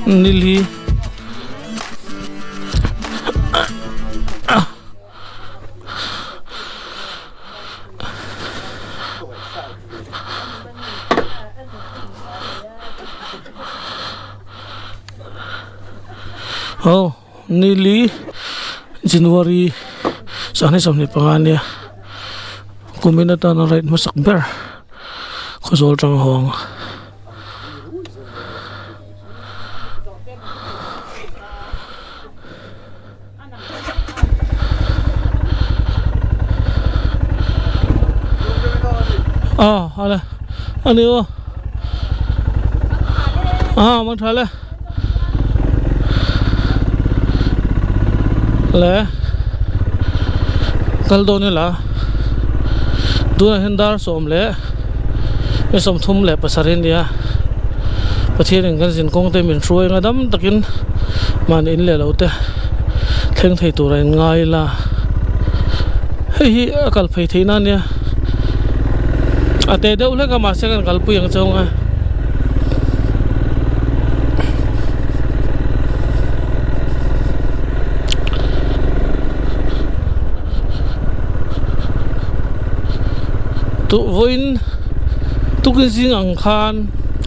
nili oh nili January sana samni pangan ya kuminata na right masak ber kusol trang hong hala ani o mang thale le kal do ne la du hendar som le e som thum le pasarin dia pathian kan jin kong te min ruai ngadam takin man in le lo te theng thei tur en ngai la hi akal phei theina nia ate deuh le ka ma se kan kal pu yang chong a tu voin tu kin sing ang khan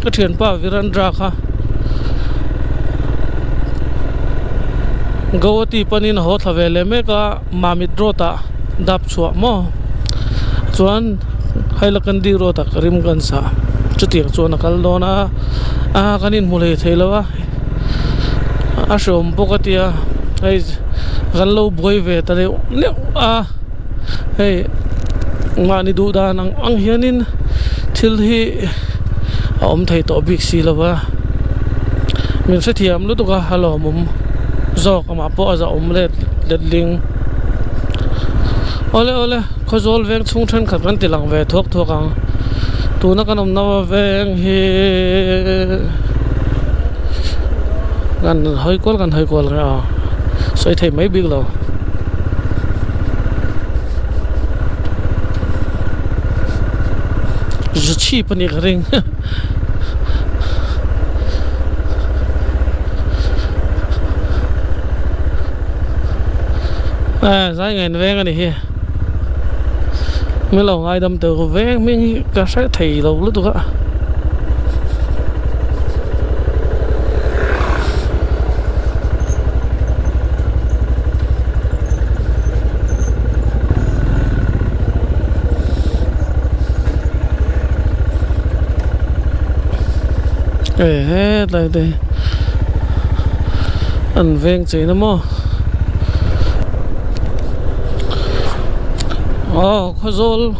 ka thian pa virandra kha gawati panin ho thavele me ka mamit rota dap chua mo chuan hailakan di rota karim kan sa chutiang chuan akal dona kanin mulei theilawa ashom pokatia ai ganlo boi ve tale ne hey ngani du da nang ang hianin thil hi om thei to big si lawa min se thiam lu to ka halo mum zok ama po za om le ling ole khozol veng chung than khat kan tilang ve thok ang tu na kanom na veng hi gan hoi kol ra soi thei mai big lo chi pani ring sai ngày veng này hi mới lâu ai đâm từ veng mình cả sẽ thầy lâu lúc đó đây ăn veng chỉ nó mò khozol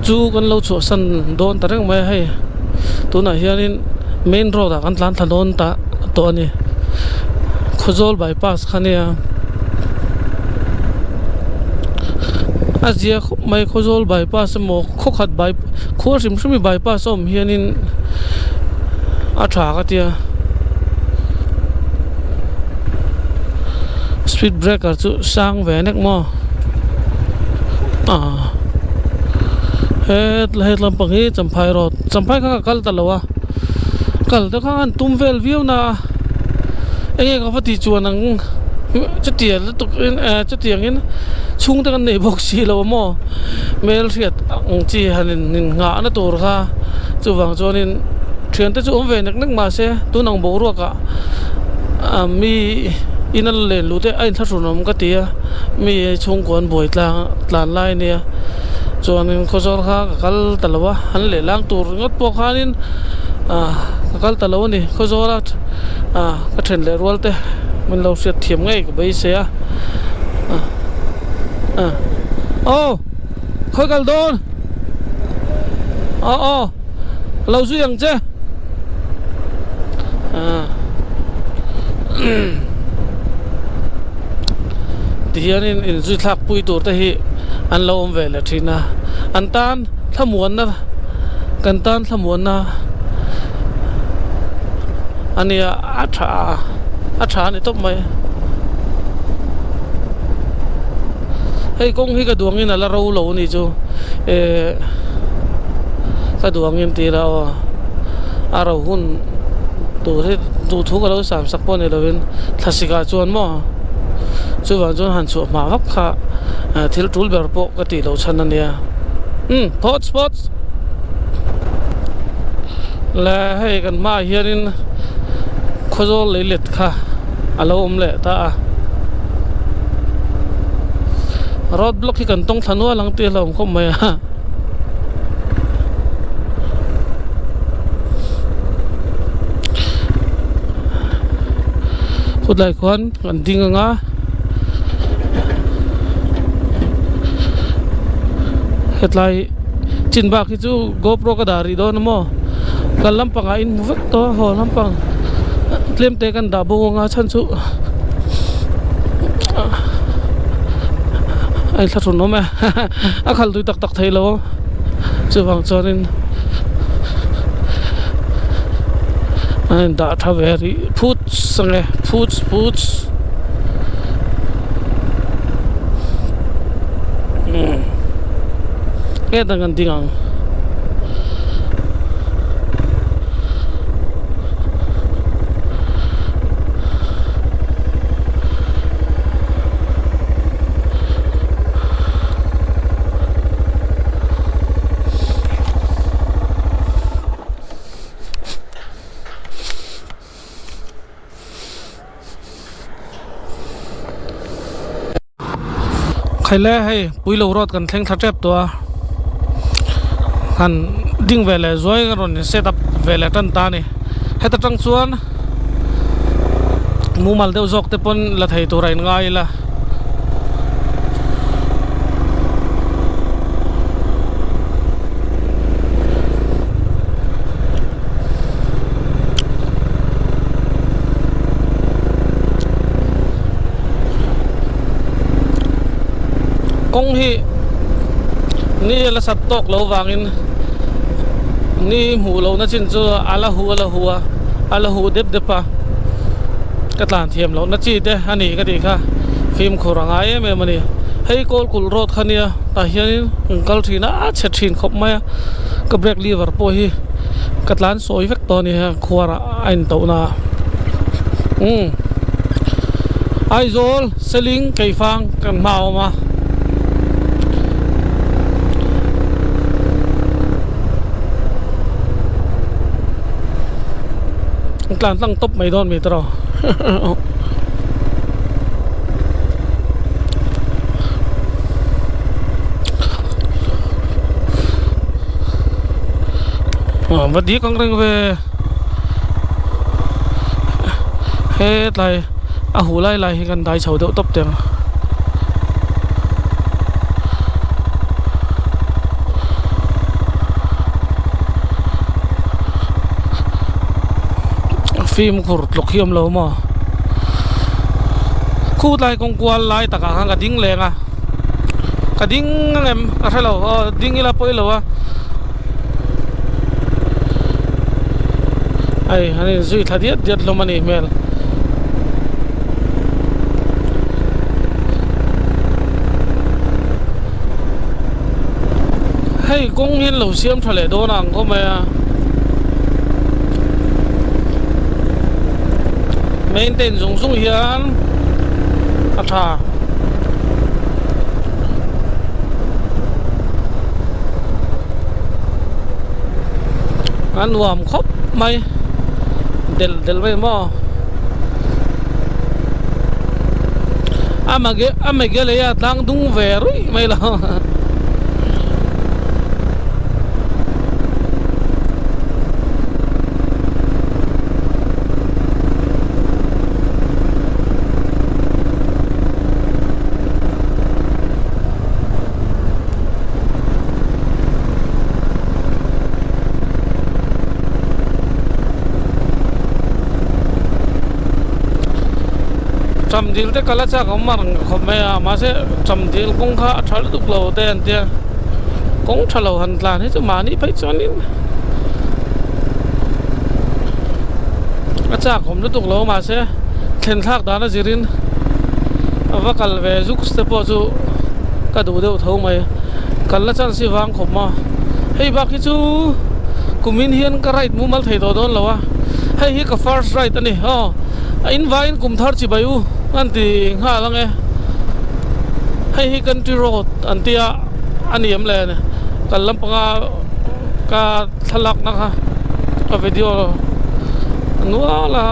chu kan lo chu san don tareng mai hai tu na hianin main road kan tlan thalon ta to ani khozol bypass khania azia mai khozol bypass mo khokhat by khor sim sumi bypass om hianin atha ka tia speed breaker chu sang ve nek mo hết làm bằng hết chấm phai các kal talawa kal đó các tum vel view na anh có phát đi chuan ang chất tiền chất tiền in chung ta kan nei box si lo mo mel riat ang chi hanin nga na tur kha chu wang chonin thian te chu ve nak ma se tu nang bo ro ka mi inal le lu te ai tharunom ka tia mi chung kon boi tlan lai nia chuan khozol kha kal talawa han le lang tur ngot po khanin kal talawa ni khozolat ka then le rol te min lo set thiam ngai ka bai se khoi kal don lo su yang che tihianin in zui thak pui tur te hi an lo om ve la thina an tan thamuan na kan tan thamuan na ania atha ni top mai hei kong hi ka duangin ala ro lo ni chu ka duangin ti ra aro hun tu thế tu thu cái lâu sắm sắc pon này là bên thà xí cả chuan mò chú vào chuan hàn chuột mà vấp khá thiếu túi bèo bộ cái tỷ lâu chân anh nè pots là hay gần mà hiện in khó cho lấy liệt khá alo lệ ta roadblock khi cần tông thằng nó lăng tiền là không mày hút lại con gần đi ngã hết lại chín bạc khi chú GoPro cái đài đó nó mò gần lắm bằng in một vết to hồ lắm bằng lên tay gần đá bông ngã chân chú anh thật nó mẹ à khăn tôi tắc thấy lâu chưa bằng cho nên anh đã thà về đi puts nghe puts nghe đang gần tiếng khai lẽ hay bùi lâu rót cần thèn thắt chép tua han ding về lại rồi cái rồi setup về lại chân ta này hết trăng xuân mu mal đeo dọc tepon là thầy tu rain ngay là công hi ni là sát tóc lâu vangin ni mù lâu na chín cho ala hu dep pa cái tàn thiềm lâu na chi te anh ấy cái gì cả phim khổ ràng ai em mày hay call cul road khania ta hiền gal thina chet thin khop maya cái break lever po hi cái tàn soi vek to ni khwara anh tàu na Aizol selling cây phang cần màu mà tlan tlang top mai don mi tro vật đi con rừng về hết lại hú lại gần đại sầu đậu top tiền phim khurt lục hiểm lâu mà khu lại công quan lại tất cả các đinh leng à cái đinh em thấy lâu đinh là bơi lâu à ai anh duy thật điệt lâu mà nè mel hay công hiến lâu xiêm trở lại đó nàng có mày maintain zung hian a tha an nuam khop mai del mai mo amage le ya tang dung ve rui mai la chăm dil te kala cha kom mar khom me ma se chăm dil kong kha thal duk lo te an tia kong thalo han tlan he chu mani phai chonin acha khom duk lo ma se thlen thak da na zirin avakal ve juk ste po chu ka du deu tho mai kal la chan si wang khom ma hei ba khi chu kumin hian ka right mu mal thei do don lawa hei hi ka first right ani in vain kum thar chi bayu anti nga lang e hei hi country road antia ani em le ne kalam panga ka thalak na ka video nuala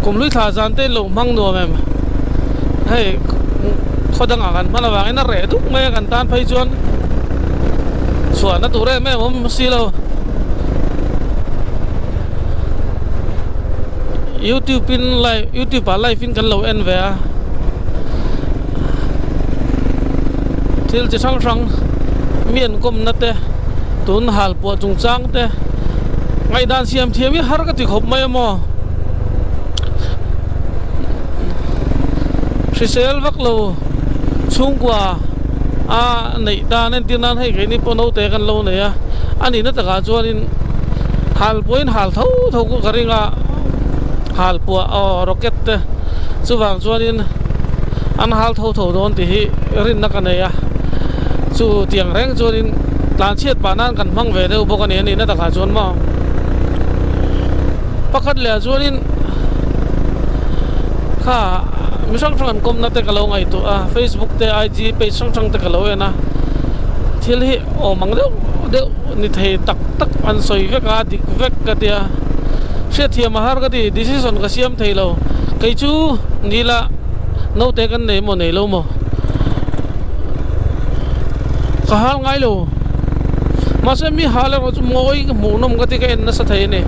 kum lui tha jan te lo mang no mem hei khodang akan malawang ina re duk me kan tan phai chuan suan na ture me mom silo YouTube pin live YouTube live pin kan lo en ve a til chi sang sang mien kom na te tun hal po chung chang te ngai dan siam thiami har ka ti khop mai mo sisel vak lo chung kwa nei dan en tin nan hei ke ni pono te kan lo ne ya ani na ta ga chuanin hal poin hal thau thau ko garinga hal po rocket te chuwang chuanin an hal thau thau don ti hi rin na ka ne ya chu tiang reng chuanin tlan chiat pa nan kan mang ve de bo kan ni na ta ga chuan ma pakhat le chuanin kha mi sang sang kom na te ka lo ngai tu Facebook te IG page sang sang te ka lo na thil hi mang de ni thei tak tak an soi ve ka dik vek ka tia se thiam har ka ti decision ka siam thei lo kai chu nila no te kan nei mo nei lo mo ka hal ngai lo ma se mi hal ro chu moi mo nom ka ti ka en na sa thei ne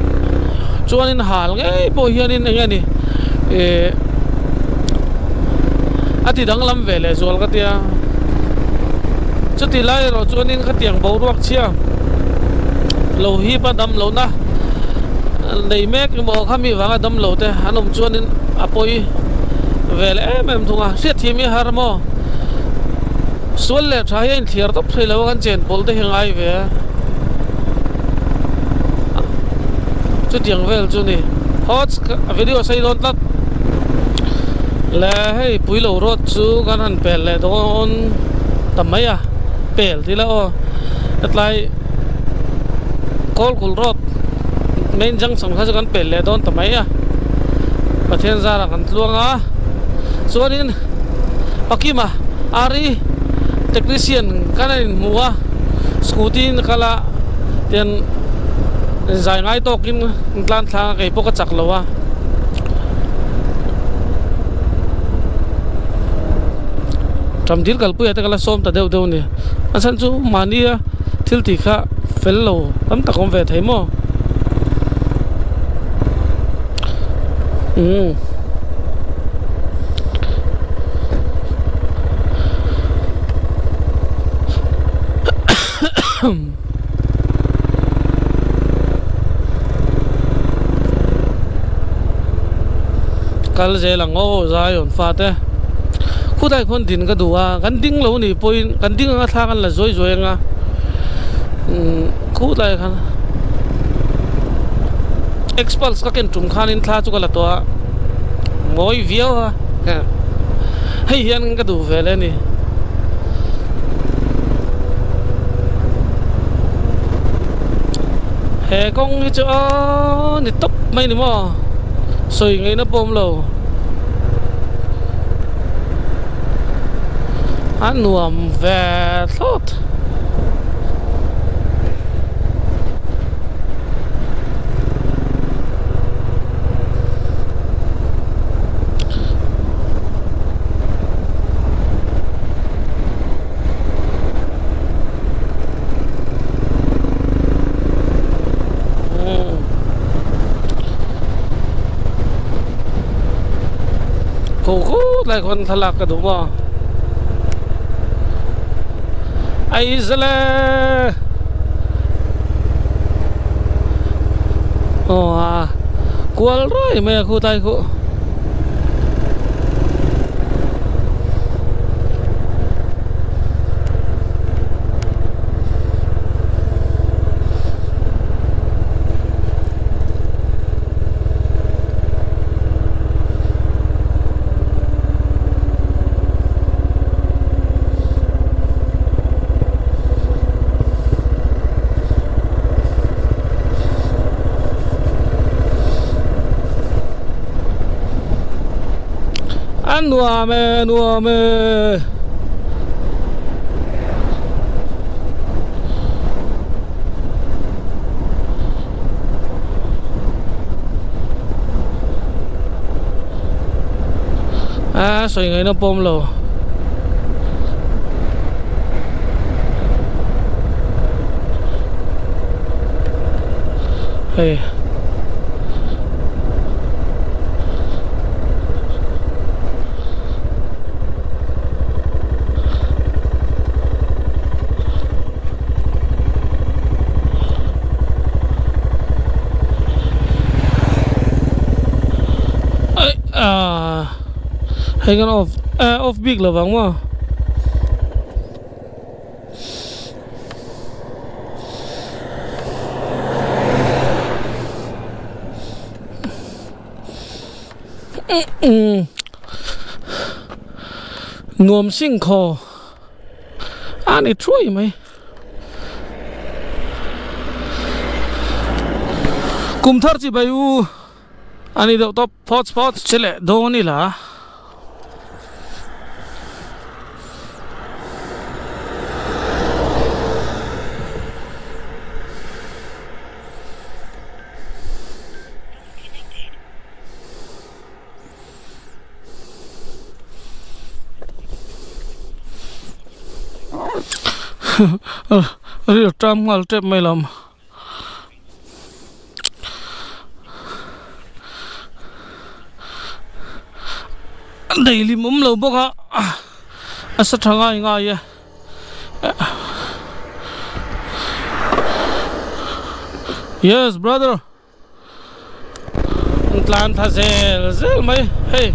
chuanin hal ngai po hianin nge ni ati dang lam vele zol ka tia chuti lai ro chuanin kha tiang bo ruak chia lo hi pa dam lo na nei mek mo khami wanga dam lo te anom chuanin apoi vele em thunga se thimi har mo sol le thain thiar top thei lo kan chen bol te hingai ve chu tiang vel chu ni hot video sai don tat le hei puilo rot chu kan han pel le don tamaya pel ti la atlai kol kul rot main jang sang kha kan pel le don tamaya pathen zara kan tluanga chuanin pakima ari technician kanin muwa scooty kala ten zai ngai tokin tlan thla kai poka chak lowa tram dil kal pu ya te kala som ta deu ni asan chu mania thil ti kha fel lo tam ta kom ve thai mo kal je lang zai on fa te khu dai khon din ka duwa kan ding lo ni point kan ding nga tha kan la zoi zoi nga khu dai khan expulse ka ken tum khan in tha chu ka la to moi view hei hian ka du vele ni he kong hi chu ni top mai ni mo soi ngai na pom lo an nuam ve thot cô lại còn thật lạc cả đúng không ai zale kual rồi mẹ khu tay khu nua me soi ngai nó pom lo hey hay con off big là vắng mà nuông sinh kho anh ấy trôi mày cùng thar chỉ bay u anh ấy đâu top spot chele đâu nè là rồi trăm ngal trep mai lam daily mum lo boka asa thanga nga ya yes brother plan tha zel mai hey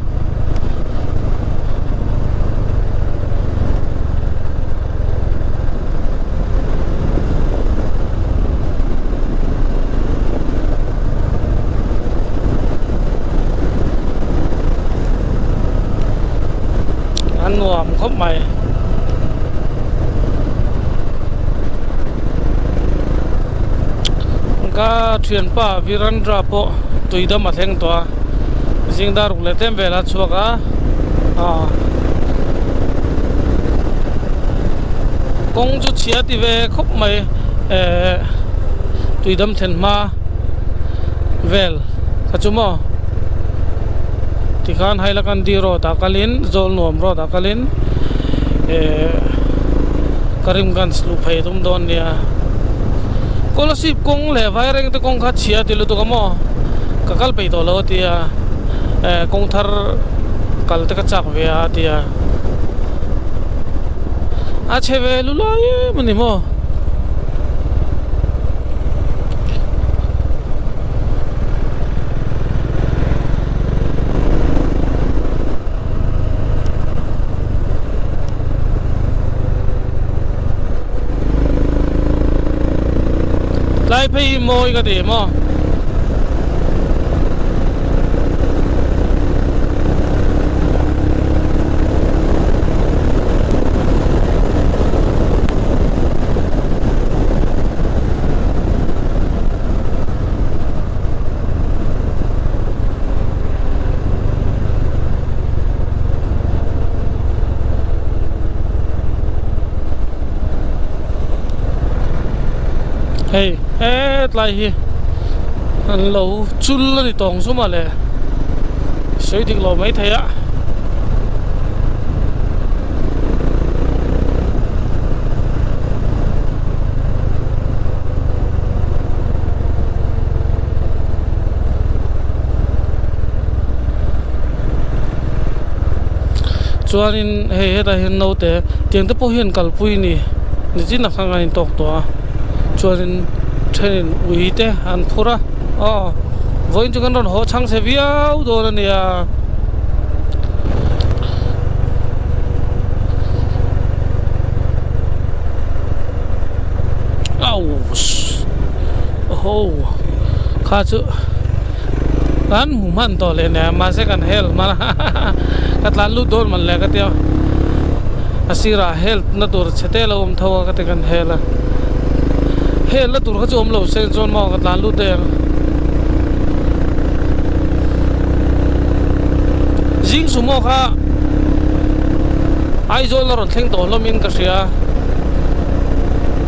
nuông khóc mày ka thuyền pa Virandra po tui da matheng to jingdar ule tem vela chuaka kong chu chia ti ve khóc mày tui dam then ma vel ka chumo tikhan hailakan di ro takalin zol nuam ro takalin Karimganj lu phai tum don nia kolasip kong le vai reng te kong kha chia tilu to kamo kakal pei to lo tia kong thar kal te ka chak ve a tia a cheve lu lo ye mani mo lai phi môi cái điểm mà hey lại hi lâu chul đi tòng số mà lẽ sấy thì lâu mấy thế ạ chuanin he ta hin no te tiang te po hian kal pui ni ni chin na khanga in tok to chuanin train ui te an phura voin chu kan ron ho chang se viau do na nia kha chu kan mu man to le ne ma se kan hel mana katlan lu don man le ka te asira health na tur chete lo om thawa ka te kan hela hel la tur ka chom lo sen zon ma katlan lu te jing sumo kha ai zol na ron thleng to lomin ka hria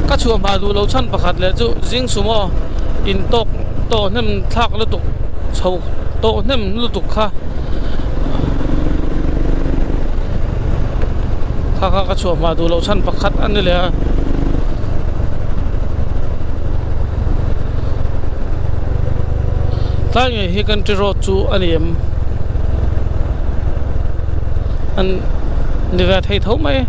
ka chuam ha du lo chan pakhat le chu jing sumo in tok to nem thak lu tuk chho to nem lu tuk kha ka chuam ha du lo chan pakhat an ni le ta nge hi country road chu aniem an ni va thei thau mai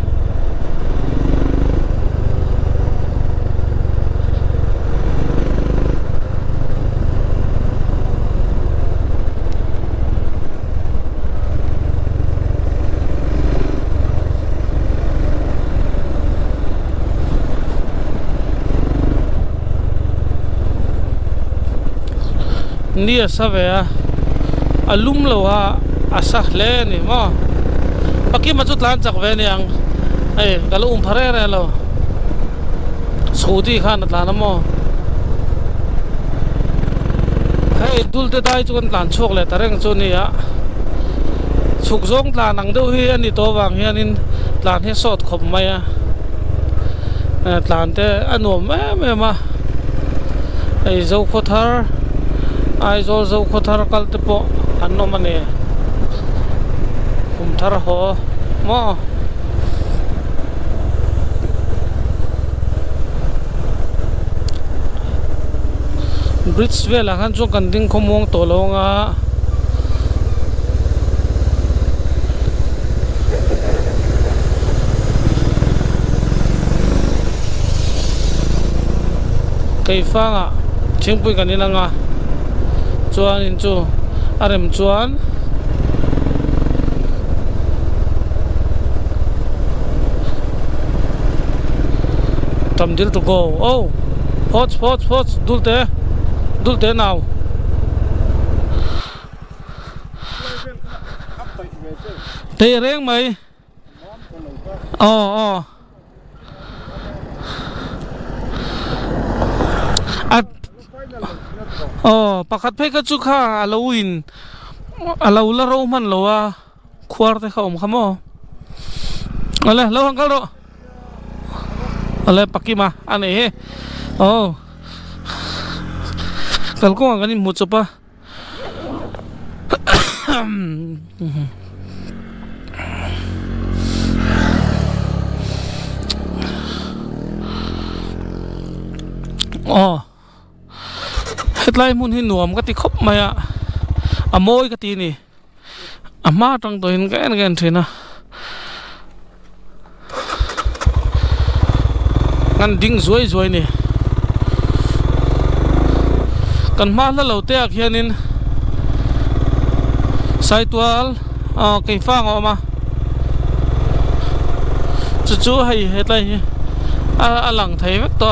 nia savea alum lowa asah le ni mo paki ma chu tlan chak ve ni ang ai galum phare re lo sudi khan tlan mo hey dul te dai chu kan tlan chok le tareng chu ni ya chuk zong tlan nang do hi ani to wang hian in tlan he sot khom mai a tlan te anom me ma ai zo khothar ai zo khothar kal te po anno mane thar ho mo bridge vela han chu kan ding khomong to longa kai fanga thingpui kan inanga chuan in chu arem chuan tam dil to go oh pots dulte now te reng mai at pakhat phei ka chu kha aloin alo la ro man lowa khwar te khom khamo ale lo hangkal ro ale pakima ane he kalko ngani muchopa hetlai mun hin nuam ka ti khop maya amoi ka ti ni ama tang to hin gen thina ngan ding zoi ni kan ma la lo te ak hianin saitwal kai fa ngo ma chu hai hetlai a lang thei vek to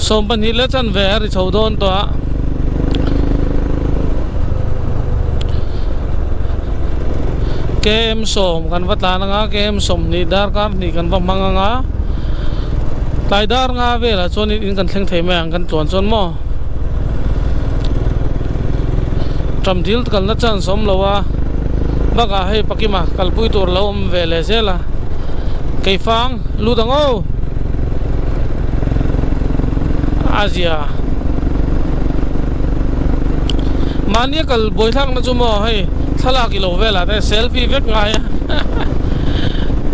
so ban hi le chan ve ri chodon to kem som kan vatla nga kem som ni dar kan ni kan va manga nga tai dar nga ve la chon in kan thleng thei mang kan tlon chon mo tram dil kal na chan som lowa baka hei pakima kalpui tur lo om ve le zela kei fang ludango Asia mania kal boy thang na chumo hei thala kilo vela te selfie vek ngai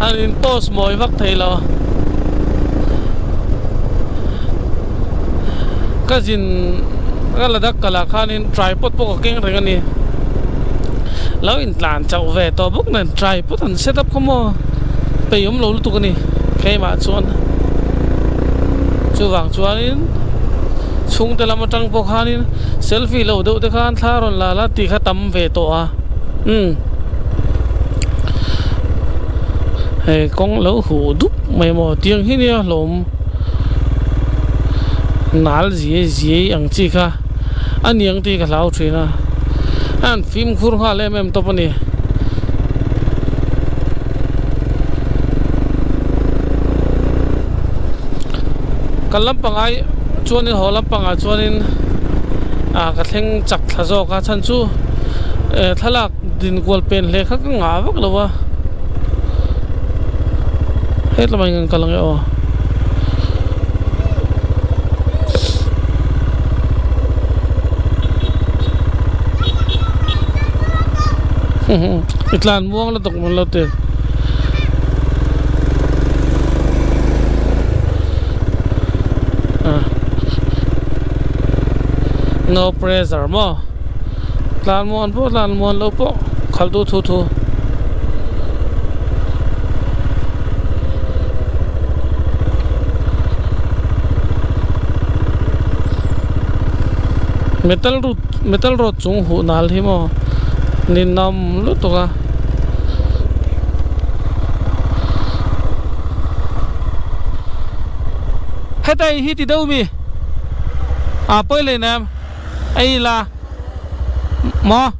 anin post moi vak thailo kazin galadak kala khanin tripod po keng rengani lo in tlan chau ve to buk nen tripod an setup khomo peyum lo lu tukani kei ma chuan chuwang chuanin chung te lama tang po khanin selfie lo do te khan tharon la la ti kha tam ve to a he kong lo hu dup mai mo tiang hi nia lom nal zie ang chi kha aniang ti ka lau thina an film khur kha le mem to pani kan lampangai chuanin ho lampanga chuanin ka thleng chak thla zawk a chan chu thalak din kual pen hle kha ka nga vak lowa het lamai ngang kalang e o itlan muang la tok man lo te no pressure mo lan mon lo po khal tu thu metal rod chung hu nal hi mo nin nam lu to ka hetai hi ti đâu mi poi le nam ai là mò